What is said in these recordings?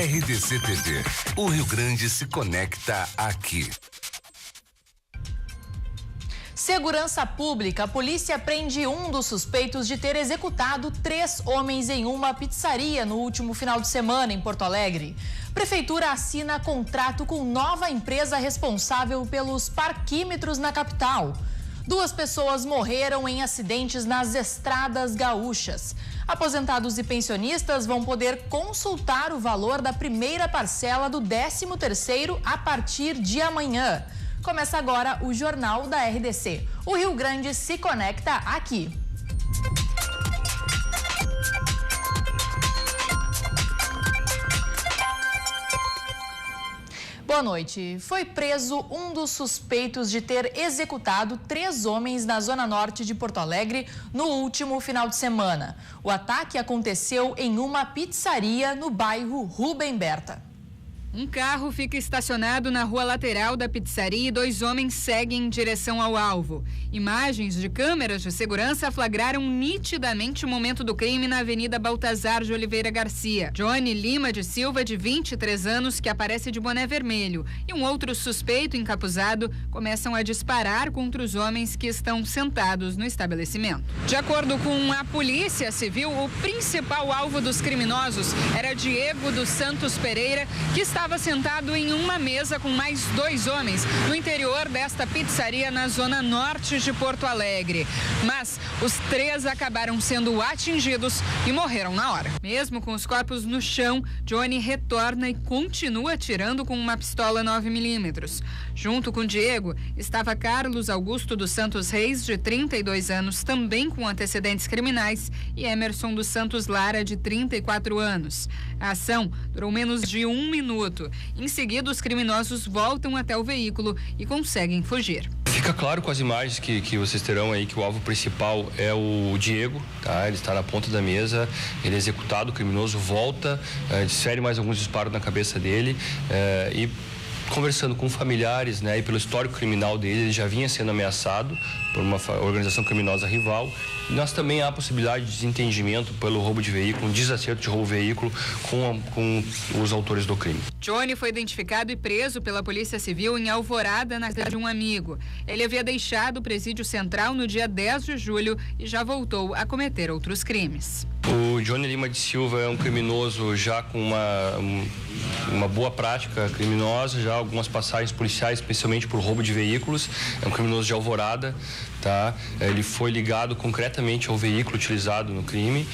RDC TV. O Rio Grande se conecta aqui. Segurança Pública. A polícia prende um dos suspeitos de ter executado 3 homens em uma pizzaria no último final de semana em Porto Alegre. Prefeitura assina contrato com nova empresa responsável pelos parquímetros na capital. 2 pessoas morreram em acidentes nas estradas gaúchas. Aposentados e pensionistas vão poder consultar o valor da primeira parcela do 13º a partir de amanhã. Começa agora o Jornal da RDC. O Rio Grande se conecta aqui. Boa noite. Foi preso um dos suspeitos de ter executado 3 homens na zona norte de Porto Alegre no último final de semana. O ataque aconteceu em uma pizzaria no bairro Rubem Berta. Um carro fica estacionado na rua lateral da pizzaria e 2 homens seguem em direção ao alvo. Imagens de câmeras de segurança flagraram nitidamente o momento do crime na Avenida Baltazar de Oliveira Garcia. Johnny Lima de Silva, de 23 anos, que aparece de boné vermelho, e um outro suspeito encapuzado começam a disparar contra os homens que estão sentados no estabelecimento. De acordo com a Polícia Civil, o principal alvo dos criminosos era Diego dos Santos Pereira, que estava sentado em uma mesa com mais 2 homens no interior desta pizzaria na zona norte de Porto Alegre. Mas os 3 acabaram sendo atingidos e morreram na hora. Mesmo com os corpos no chão, Johnny retorna e continua atirando com uma pistola 9mm. Junto com Diego estava Carlos Augusto dos Santos Reis, de 32 anos, também com antecedentes criminais, e Emerson dos Santos Lara, de 34 anos. A ação durou menos de 1 minuto. Em seguida, os criminosos voltam até o veículo e conseguem fugir. Fica claro com as imagens que vocês terão aí que o alvo principal é o Diego, tá? Ele está na ponta da mesa, ele é executado, o criminoso volta, desfere mais alguns disparos na cabeça dele e conversando com familiares, né, e pelo histórico criminal dele, ele já vinha sendo ameaçado por uma organização criminosa rival. E nós também há a possibilidade de desentendimento pelo roubo de veículo, um desacerto de roubo de veículo com os autores do crime. Johnny foi identificado e preso pela Polícia Civil em Alvorada, na casa de um amigo. Ele havia deixado o presídio central no dia 10 de julho e já voltou a cometer outros crimes. O Johnny Lima de Silva é um criminoso já com uma boa prática criminosa, já algumas passagens policiais, especialmente por roubo de veículos. É um criminoso de Alvorada, tá? Ele foi ligado concretamente ao veículo utilizado no crime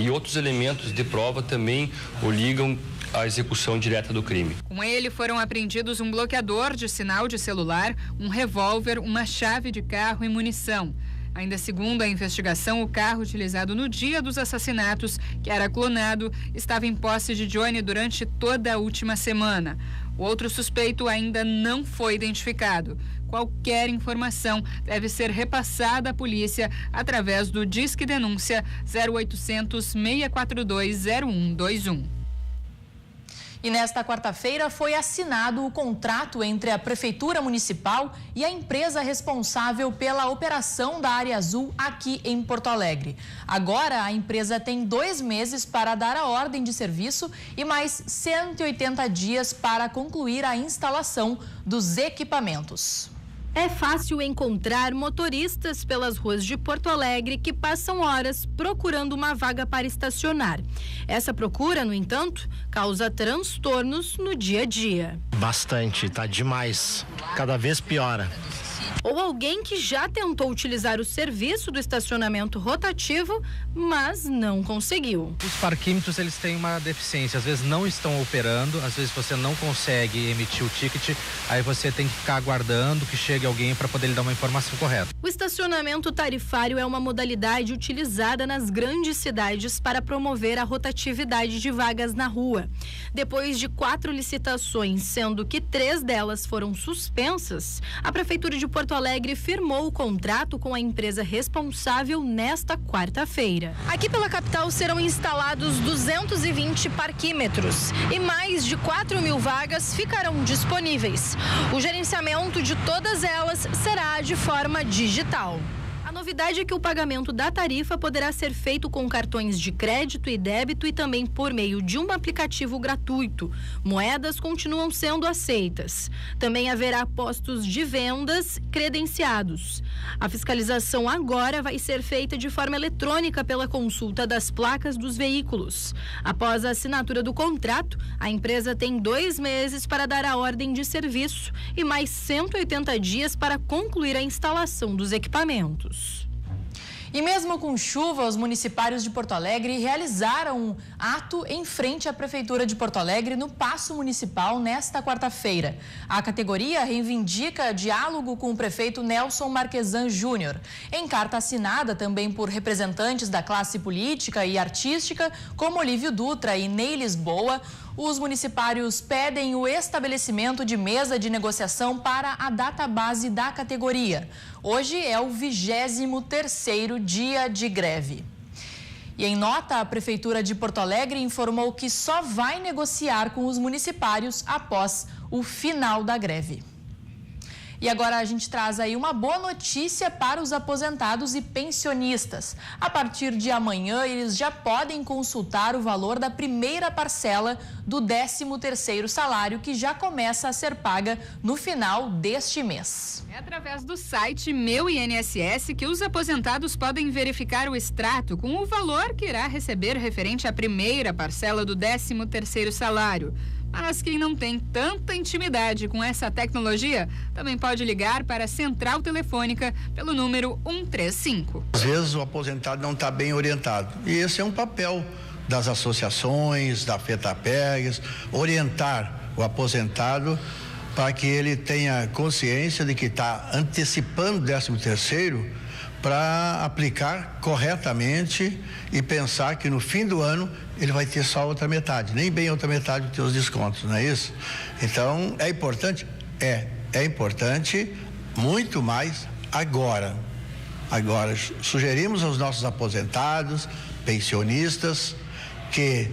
e outros elementos de prova também o ligam à execução direta do crime. Com ele foram apreendidos um bloqueador de sinal de celular, um revólver, uma chave de carro e munição. Ainda segundo a investigação, o carro utilizado no dia dos assassinatos, que era clonado, estava em posse de Johnny durante toda a última semana. O outro suspeito ainda não foi identificado. Qualquer informação deve ser repassada à polícia através do Disque Denúncia 0800 642 0121. E nesta quarta-feira foi assinado o contrato entre a Prefeitura Municipal e a empresa responsável pela operação da Área Azul aqui em Porto Alegre. Agora, a empresa tem 2 meses para dar a ordem de serviço e mais 180 dias para concluir a instalação dos equipamentos. É fácil encontrar motoristas pelas ruas de Porto Alegre que passam horas procurando uma vaga para estacionar. Essa procura, no entanto, causa transtornos no dia a dia. Bastante, tá demais. Cada vez piora. Ou alguém que já tentou utilizar o serviço do estacionamento rotativo, mas não conseguiu. Os parquímetros, eles têm uma deficiência, às vezes não estão operando, às vezes você não consegue emitir o ticket, aí você tem que ficar aguardando que chegue alguém para poder lhe dar uma informação correta. O estacionamento tarifário é uma modalidade utilizada nas grandes cidades para promover a rotatividade de vagas na rua. Depois de 4 licitações, sendo que 3 delas foram suspensas, a Prefeitura de Porto Alegre firmou o contrato com a empresa responsável nesta quarta-feira. Aqui pela capital serão instalados 220 parquímetros e mais de 4.000 vagas ficarão disponíveis. O gerenciamento de todas elas será de forma digital. A novidade é que o pagamento da tarifa poderá ser feito com cartões de crédito e débito e também por meio de um aplicativo gratuito. Moedas continuam sendo aceitas. Também haverá postos de vendas credenciados. A fiscalização agora vai ser feita de forma eletrônica pela consulta das placas dos veículos. Após a assinatura do contrato, a empresa tem 2 meses para dar a ordem de serviço e mais 180 dias para concluir a instalação dos equipamentos. E mesmo com chuva, os municipários de Porto Alegre realizaram um ato em frente à Prefeitura de Porto Alegre no Paço Municipal nesta quarta-feira. A categoria reivindica diálogo com o prefeito Nelson Marquesan Júnior. Em carta assinada também por representantes da classe política e artística, como Olívio Dutra e Ney Lisboa, os municipários pedem o estabelecimento de mesa de negociação para a data base da categoria. Hoje é o 23º dia de greve. E em nota, a Prefeitura de Porto Alegre informou que só vai negociar com os municipários após o final da greve. E agora a gente traz aí uma boa notícia para os aposentados e pensionistas. A partir de amanhã, eles já podem consultar o valor da primeira parcela do 13º salário, que já começa a ser paga no final deste mês. É através do site Meu INSS que os aposentados podem verificar o extrato com o valor que irá receber referente à primeira parcela do 13º salário. Mas quem não tem tanta intimidade com essa tecnologia também pode ligar para a central telefônica pelo número 135. Às vezes o aposentado não está bem orientado. E esse é um papel das associações, da FETAPEGS, orientar o aposentado para que ele tenha consciência de que está antecipando o 13º para aplicar corretamente e pensar que no fim do ano ele vai ter só a outra metade, nem bem a outra metade dos seus descontos, não é isso? Então, é importante? É importante, muito mais agora. Agora, sugerimos aos nossos aposentados, pensionistas, que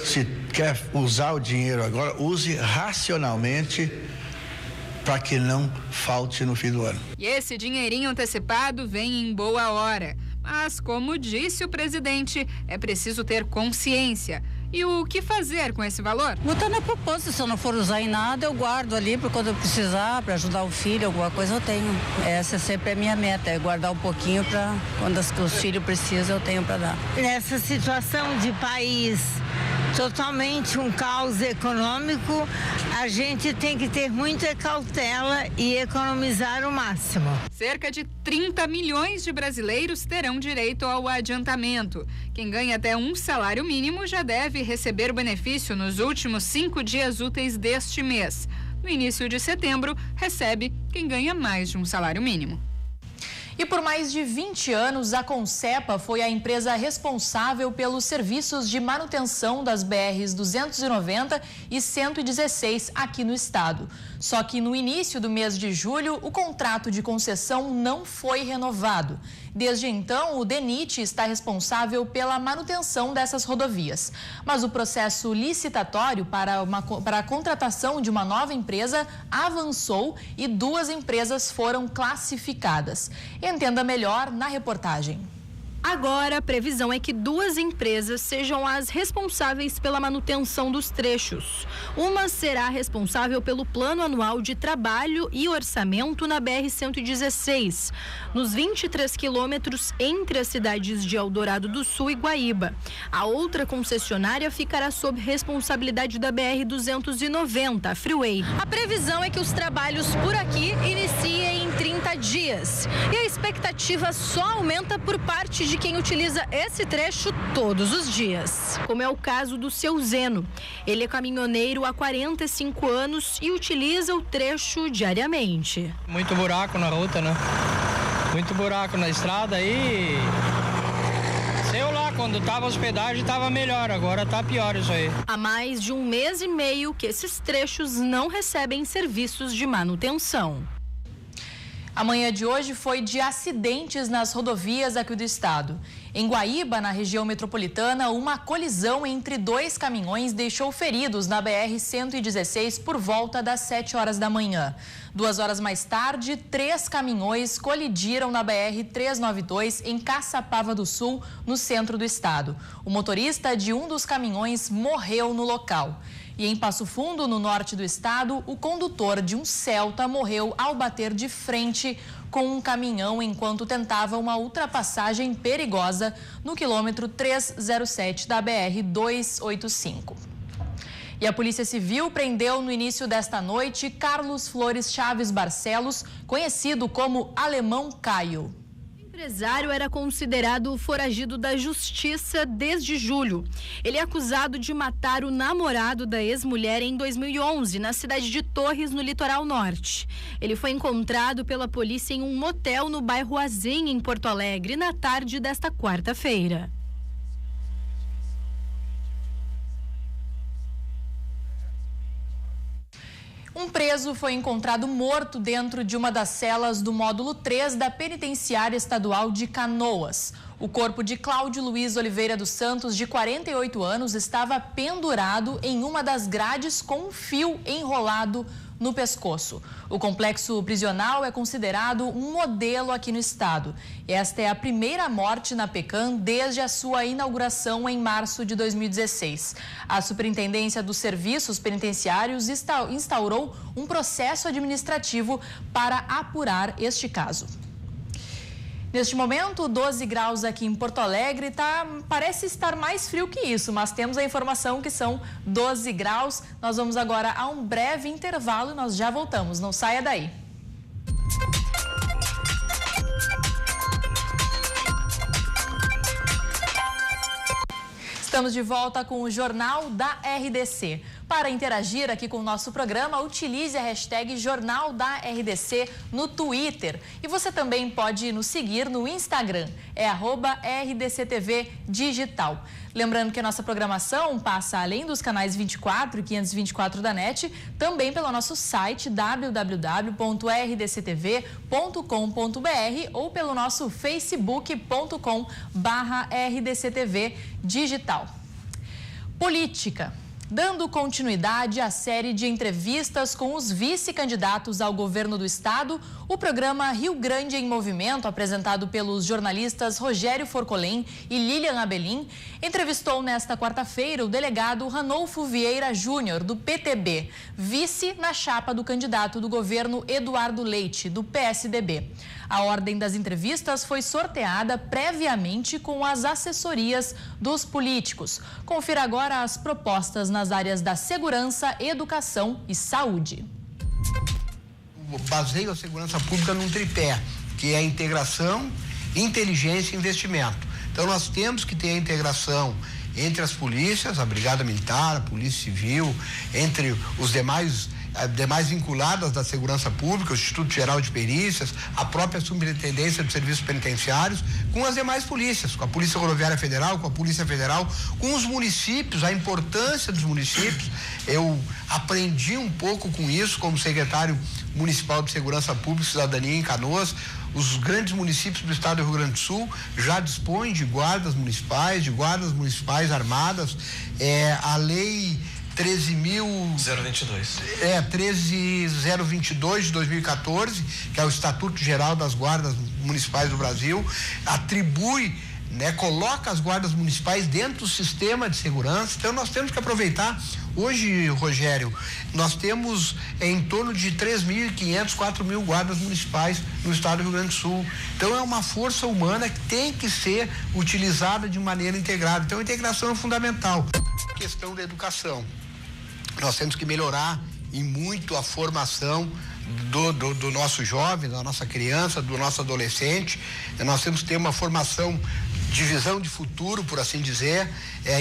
se quer usar o dinheiro agora, use racionalmente, para que não falte no fim do ano. E esse dinheirinho antecipado vem em boa hora. Mas, como disse o presidente, é preciso ter consciência. E o que fazer com esse valor? Botar na poupança, se eu não for usar em nada, eu guardo ali para quando eu precisar, para ajudar o filho, alguma coisa eu tenho. Essa sempre é a minha meta, é guardar um pouquinho para quando os filhos precisam, eu tenho para dar. Nessa situação de país totalmente um caos econômico, a gente tem que ter muita cautela e economizar o máximo. Cerca de 30 milhões de brasileiros terão direito ao adiantamento. Quem ganha até um salário mínimo já deve receber o benefício nos últimos 5 dias úteis deste mês. No início de setembro, recebe quem ganha mais de um salário mínimo. E por mais de 20 anos, a Concepa foi a empresa responsável pelos serviços de manutenção das BRs 290 e 116 aqui no estado. Só que no início do mês de julho, o contrato de concessão não foi renovado. Desde então, o DENIT está responsável pela manutenção dessas rodovias. Mas o processo licitatório para a contratação de uma nova empresa avançou e 2 empresas foram classificadas. Entenda melhor na reportagem. Agora, a previsão é que 2 empresas sejam as responsáveis pela manutenção dos trechos. Uma será responsável pelo plano anual de trabalho e orçamento na BR-116, nos 23 quilômetros entre as cidades de Eldorado do Sul e Guaíba. A outra concessionária ficará sob responsabilidade da BR-290, a Freeway. A previsão é que os trabalhos por aqui iniciem em 30 dias. E a expectativa só aumenta por parte de quem utiliza esse trecho todos os dias, como é o caso do seu Zeno. Ele é caminhoneiro há 45 anos e utiliza o trecho diariamente. Muito buraco na ruta, né? Muito buraco na estrada e... sei lá, quando estava hospedagem estava melhor, agora está pior isso aí. Há mais de 1 mês e meio que esses trechos não recebem serviços de manutenção. A manhã de hoje foi de acidentes nas rodovias aqui do estado. Em Guaíba, na região metropolitana, uma colisão entre 2 caminhões deixou feridos na BR-116 por volta das 7 horas da manhã. 2 horas mais tarde, 3 caminhões colidiram na BR-392 em Caçapava do Sul, no centro do estado. O motorista de um dos caminhões morreu no local. E em Passo Fundo, no norte do estado, o condutor de um Celta morreu ao bater de frente com um caminhão enquanto tentava uma ultrapassagem perigosa no quilômetro 307 da BR-285. E a Polícia Civil prendeu no início desta noite Carlos Flores Chaves Barcelos, conhecido como Alemão Caio. O empresário era considerado foragido da justiça desde julho. Ele é acusado de matar o namorado da ex-mulher em 2011, na cidade de Torres, no litoral norte. Ele foi encontrado pela polícia em um motel no bairro Azem, em Porto Alegre, na tarde desta quarta-feira. Um preso foi encontrado morto dentro de uma das celas do módulo 3 da Penitenciária Estadual de Canoas. O corpo de Cláudio Luiz Oliveira dos Santos, de 48 anos, estava pendurado em uma das grades com um fio enrolado no pescoço. O complexo prisional é considerado um modelo aqui no estado. Esta é a primeira morte na PECAM desde a sua inauguração em março de 2016. A Superintendência dos Serviços Penitenciários instaurou um processo administrativo para apurar este caso. Neste momento, 12 graus aqui em Porto Alegre, parece estar mais frio que isso, mas temos a informação que são 12 graus. Nós vamos agora a um breve intervalo e nós já voltamos. Não saia daí. Estamos de volta com o Jornal da RDC. Para interagir aqui com o nosso programa, utilize a hashtag Jornal da RDC no Twitter. E você também pode nos seguir no Instagram, é @RDCTV Digital. Lembrando que a nossa programação passa além dos canais 24 e 524 da NET, também pelo nosso site www.rdctv.com.br ou pelo nosso facebook.com/RDCTV Digital. Política. Dando continuidade à série de entrevistas com os vice-candidatos ao governo do estado, o programa Rio Grande em Movimento, apresentado pelos jornalistas Rogério Forcolém e Lilian Abelin, entrevistou nesta quarta-feira o delegado Ranolfo Vieira Júnior, do PTB, vice na chapa do candidato do governo Eduardo Leite, do PSDB. A ordem das entrevistas foi sorteada previamente com as assessorias dos políticos. Confira agora as propostas nas áreas da segurança, educação e saúde. Baseio a segurança pública num tripé, que é a integração, inteligência e investimento. Então nós temos que ter a integração entre as polícias, a Brigada Militar, a Polícia Civil, entre os demais vinculadas da segurança pública, o Instituto Geral de Perícias, a própria Superintendência de Serviços Penitenciários, com as demais polícias, com a Polícia Rodoviária Federal, com a Polícia Federal, com os municípios, a importância dos municípios. Eu aprendi um pouco com isso como secretário municipal de Segurança Pública e Cidadania em Canoas. Os grandes municípios do estado do Rio Grande do Sul já dispõem de guardas municipais armadas. A lei 13.022 de 2014, que é o Estatuto Geral das Guardas Municipais do Brasil, atribui, coloca as guardas municipais dentro do sistema de segurança. Então nós temos que aproveitar. Hoje, Rogério, nós temos em torno de 3.500, 4.000 guardas municipais no estado do Rio Grande do Sul. Então é uma força humana que tem que ser utilizada de maneira integrada. Então a integração é fundamental. A questão da educação. Nós temos que melhorar em muito a formação do nosso jovem, da nossa criança, do nosso adolescente. Nós temos que ter uma formação de visão de futuro, por assim dizer.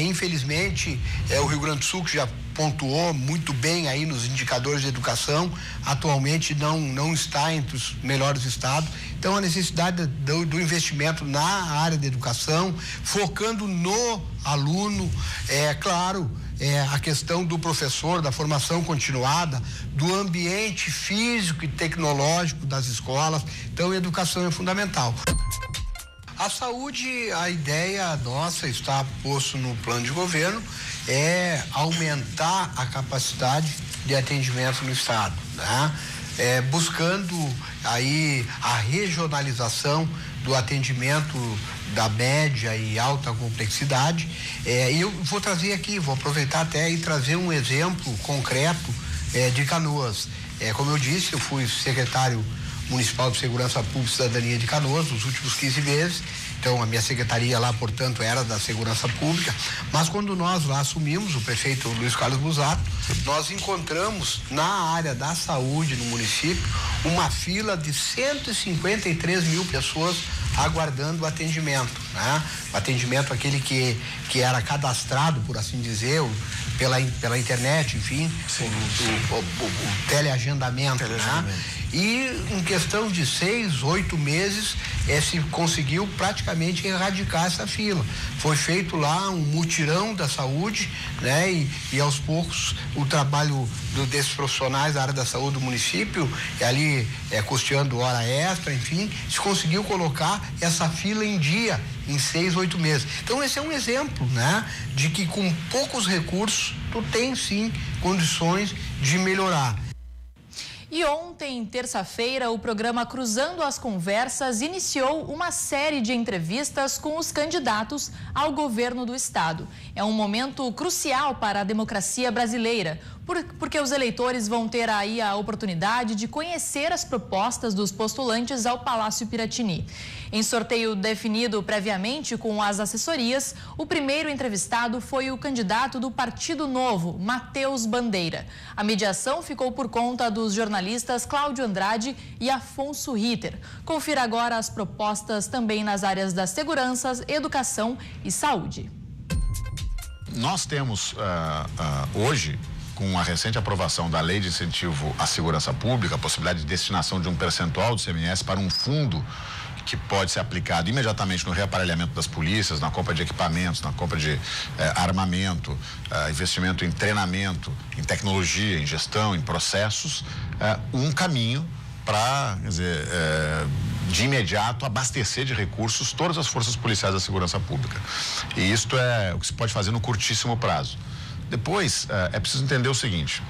Infelizmente, o Rio Grande do Sul, que já pontuou muito bem aí nos indicadores de educação, atualmente não está entre os melhores estados. Então, a necessidade do investimento na área da educação, focando no aluno, claro, a questão do professor, da formação continuada, do ambiente físico e tecnológico das escolas. Então, a educação é fundamental. A saúde, a ideia nossa, está posto no plano de governo, é aumentar a capacidade de atendimento no estado, né? Buscando aí a regionalização do atendimento da média e alta complexidade. Eu vou trazer aqui, vou aproveitar até e trazer um exemplo concreto de Canoas. Como eu disse, eu fui secretário municipal de Segurança Pública e Cidadania de Canoas nos últimos 15 meses. Então, a minha secretaria lá, portanto, era da Segurança Pública. Mas quando nós lá assumimos, o prefeito Luiz Carlos Busato, nós encontramos na área da saúde no município uma fila de 153 mil pessoas aguardando o atendimento, né? O atendimento aquele que era cadastrado, por assim dizer, pela internet, enfim, o teleagendamento, né? E em questão de 6, 8 meses se conseguiu praticamente erradicar essa fila. Foi feito lá um mutirão da saúde, né? E aos poucos o trabalho desses profissionais da área da saúde do município, ali custeando hora extra, enfim, se conseguiu colocar essa fila em dia em 6, 8 meses. Então esse é um exemplo, né? De que com poucos recursos tu tem sim condições de melhorar. E ontem, terça-feira, o programa Cruzando as Conversas iniciou uma série de entrevistas com os candidatos ao governo do estado. É um momento crucial para a democracia brasileira, porque os eleitores vão ter aí a oportunidade de conhecer as propostas dos postulantes ao Palácio Piratini. Em sorteio definido previamente com as assessorias, o primeiro entrevistado foi o candidato do Partido Novo, Matheus Bandeira. A mediação ficou por conta dos jornalistas Cláudio Andrade e Afonso Ritter. Confira agora as propostas também nas áreas da segurança, educação e saúde. Nós temos hoje, com a recente aprovação da Lei de Incentivo à Segurança Pública, a possibilidade de destinação de um percentual do CMS para um fundo que pode ser aplicado imediatamente no reaparelhamento das polícias, na compra de equipamentos, na compra de armamento, investimento em treinamento, em tecnologia, em gestão, em processos, um caminho para, quer dizer, de imediato abastecer de recursos todas as forças policiais da segurança pública. E isto é o que se pode fazer no curtíssimo prazo. Depois, é preciso entender o seguinte: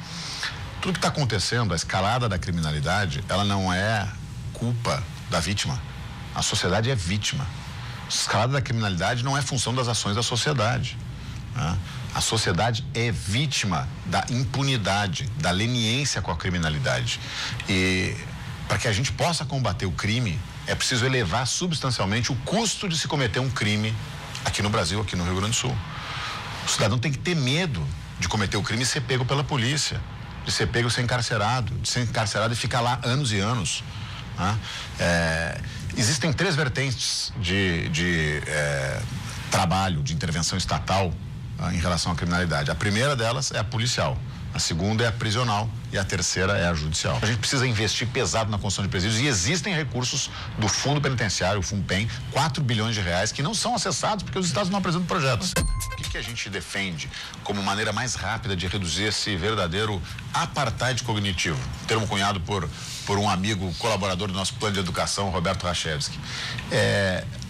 tudo que está acontecendo, a escalada da criminalidade, ela não é culpa da vítima. A sociedade é vítima. A escalada da criminalidade não é função das ações da sociedade, né? A sociedade é vítima da impunidade, da leniência com a criminalidade. E para que a gente possa combater o crime, é preciso elevar substancialmente o custo de se cometer um crime aqui no Brasil, aqui no Rio Grande do Sul. O cidadão tem que ter medo de cometer o crime e ser pego pela polícia, de ser pego e ser encarcerado, e ficar lá anos e anos, né? Existem 3 vertentes de trabalho, de intervenção estatal em relação à criminalidade. A primeira delas é a policial, a segunda é a prisional e a terceira é a judicial. A gente precisa investir pesado na construção de presídios e existem recursos do Fundo Penitenciário, o FUNPEN, 4 bilhões de reais que não são acessados porque os estados não apresentam projetos. O que a gente defende como maneira mais rápida de reduzir esse verdadeiro apartheid cognitivo? Termo cunhado por um amigo colaborador do nosso plano de educação, Roberto Rachevski.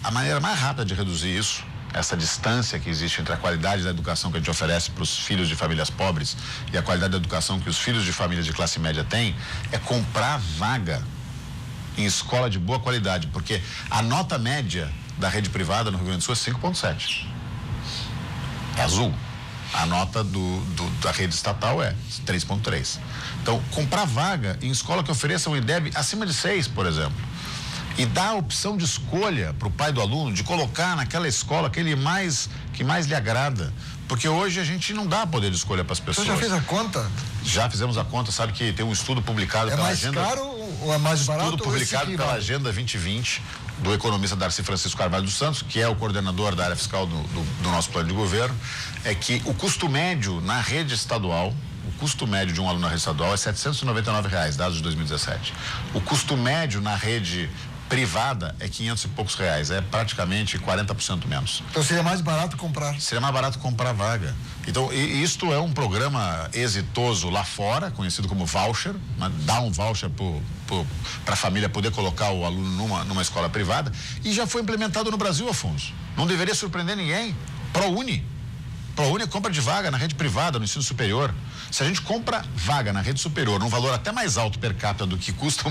A maneira mais rápida de reduzir isso, essa distância que existe entre a qualidade da educação que a gente oferece para os filhos de famílias pobres e a qualidade da educação que os filhos de famílias de classe média têm, é comprar vaga em escola de boa qualidade, porque a nota média da rede privada no Rio Grande do Sul é 5,7. É azul. A nota da rede estatal é 3,3. Então, comprar vaga em escola que ofereça um IDEB acima de 6, por exemplo, e dar a opção de escolha para o pai do aluno de colocar naquela escola que mais lhe agrada, porque hoje a gente não dá poder de escolha para as pessoas. Você já fez a conta? Já fizemos a conta, sabe que tem um estudo publicado pela Agenda... É mais caro ou é mais barato? Estudo publicado pela Agenda 2020 do economista Darcy Francisco Carvalho dos Santos, que é o coordenador da área fiscal do nosso plano de governo, é que o custo médio na rede estadual, o custo médio de um aluno na rede estadual é R$ 799, dados de 2017. O custo médio na rede privada é 500 e poucos reais, é praticamente 40% menos. Então seria mais barato comprar? Seria mais barato comprar vaga. Então, isto é um programa exitoso lá fora, conhecido como voucher, né? Dá um voucher para a família poder colocar o aluno numa escola privada, e já foi implementado no Brasil, Afonso. Não deveria surpreender ninguém. ProUni é compra de vaga na rede privada, no ensino superior. Se a gente compra vaga na rede superior, num valor até mais alto per capita do que custa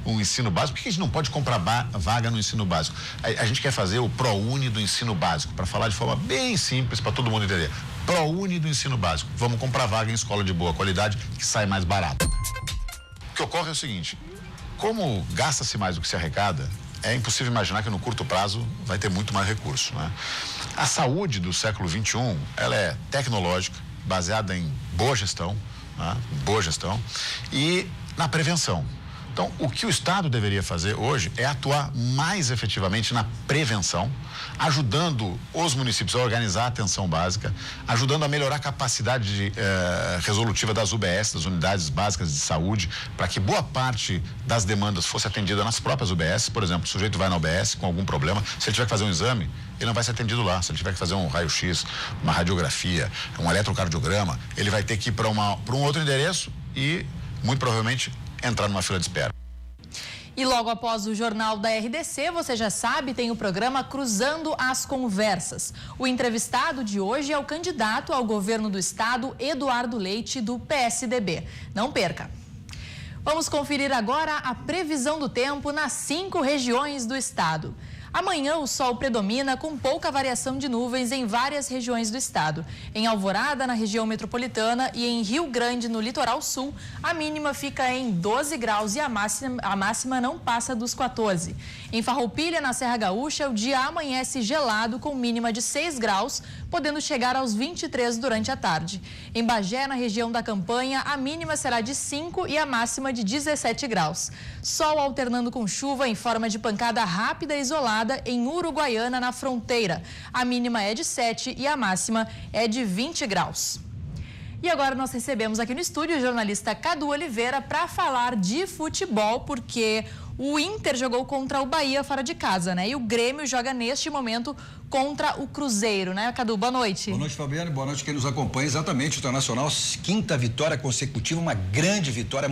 um ensino básico, por que a gente não pode comprar vaga no ensino básico? A gente quer fazer o ProUni do ensino básico, para falar de forma bem simples para todo mundo entender. ProUni do ensino básico. Vamos comprar vaga em escola de boa qualidade, que sai mais barato. O que ocorre é o seguinte: como gasta-se mais do que se arrecada, é impossível imaginar que no curto prazo vai ter muito mais recurso, né? A saúde do século XXI, ela é tecnológica, baseada em boa gestão, né? Boa gestão, e na prevenção. Então, o que o Estado deveria fazer hoje é atuar mais efetivamente na prevenção, ajudando os municípios a organizar a atenção básica, ajudando a melhorar a capacidade resolutiva das UBS, das unidades básicas de saúde, para que boa parte das demandas fosse atendida nas próprias UBS. Por exemplo, o sujeito vai na UBS com algum problema, se ele tiver que fazer um exame, ele não vai ser atendido lá. Se ele tiver que fazer um raio-x, uma radiografia, um eletrocardiograma, ele vai ter que ir para um outro endereço e, muito provavelmente, entrar numa fila de espera. E logo após o Jornal da RDC, você já sabe, tem o programa Cruzando as Conversas. O entrevistado de hoje é o candidato ao governo do estado, Eduardo Leite, do PSDB. Não perca! Vamos conferir agora a previsão do tempo nas 5 regiões do estado. Amanhã o sol predomina com pouca variação de nuvens em várias regiões do estado. Em Alvorada, na região metropolitana, e em Rio Grande, no litoral sul, a mínima fica em 12 graus e a máxima não passa dos 14. Em Farroupilha, na Serra Gaúcha, o dia amanhece gelado com mínima de 6 graus, podendo chegar aos 23 durante a tarde. Em Bagé, na região da Campanha, a mínima será de 5 e a máxima de 17 graus. Sol alternando com chuva em forma de pancada rápida e isolada em Uruguaiana, na fronteira. A mínima é de 7 e a máxima é de 20 graus. E agora nós recebemos aqui no estúdio o jornalista Cadu Oliveira para falar de futebol, porque o Inter jogou contra o Bahia fora de casa, né? E o Grêmio joga neste momento contra o Cruzeiro, né, Cadu? Boa noite. Boa noite, Fabiane. Boa noite quem nos acompanha. Exatamente, o Internacional, 5ª vitória consecutiva, uma grande vitória,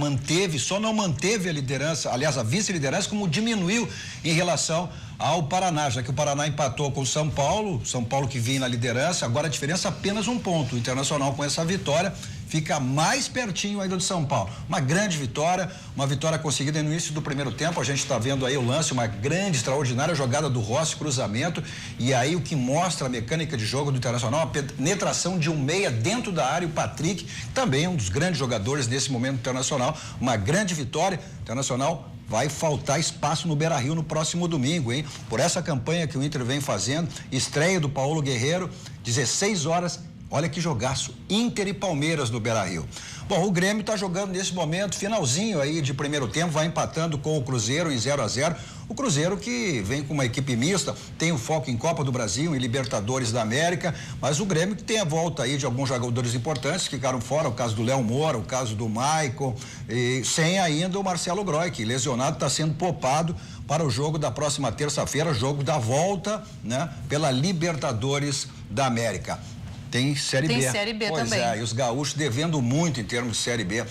só não manteve a liderança, aliás, a vice-liderança, como diminuiu em relação ao Paraná, já que o Paraná empatou com o São Paulo que vinha na liderança, agora a diferença é apenas 1 ponto. O Internacional, com essa vitória, fica mais pertinho ainda do São Paulo. Uma grande vitória, uma vitória conseguida no início do primeiro tempo. A gente está vendo aí o lance, uma grande, extraordinária jogada do Rossi, cruzamento, e aí o que mostra a mecânica de jogo do Internacional, a penetração de um meia dentro da área, o Patrick, também é um dos grandes jogadores nesse momento internacional. Uma grande vitória. Internacional vai faltar espaço no Beira-Rio no próximo domingo, hein? Por essa campanha que o Inter vem fazendo, estreia do Paulo Guerreiro, 16 horas. Olha que jogaço, Inter e Palmeiras no Beira-Rio. Bom, o Grêmio está jogando nesse momento, finalzinho aí de primeiro tempo, vai empatando com o Cruzeiro em 0-0. O Cruzeiro que vem com uma equipe mista, tem o foco em Copa do Brasil, em Libertadores da América, mas o Grêmio que tem a volta aí de alguns jogadores importantes que ficaram fora, o caso do Léo Moura, o caso do Maicon, e sem ainda o Marcelo Groy, que lesionado está sendo poupado para o jogo da próxima terça-feira, jogo da volta, né, pela Libertadores da América. Tem Série B. Tem Série B pois também. É, e os gaúchos devendo muito em termos de Série B.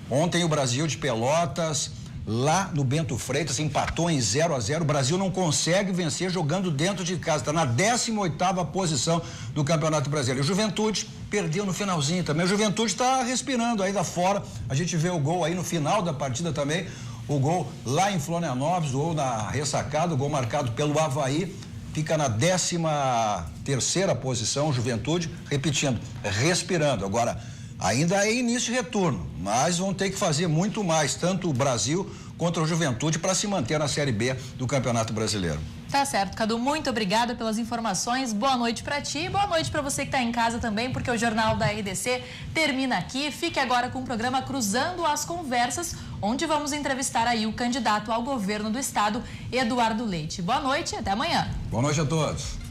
Ontem o Brasil de Pelotas, lá no Bento Freitas, empatou em 0-0. O Brasil não consegue vencer jogando dentro de casa. Está na 18ª posição do Campeonato Brasileiro. O Juventude perdeu no finalzinho também. O Juventude está respirando ainda fora. A gente vê o gol aí no final da partida também. O gol lá em Florianópolis, o gol na ressacada, o gol marcado pelo Avaí. Fica na 13ª posição, Juventude, repetindo, respirando. Agora, ainda é início de retorno, mas vão ter que fazer muito mais, tanto o Brasil contra o Juventude, para se manter na Série B do Campeonato Brasileiro. Tá certo, Cadu, muito obrigada pelas informações, boa noite para ti e boa noite para você que está em casa também, porque o Jornal da RDC termina aqui. Fique agora com o programa Cruzando as Conversas, onde vamos entrevistar aí o candidato ao governo do estado, Eduardo Leite. Boa noite e até amanhã. Boa noite a todos.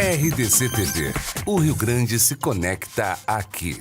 RDC TV. O Rio Grande se conecta aqui.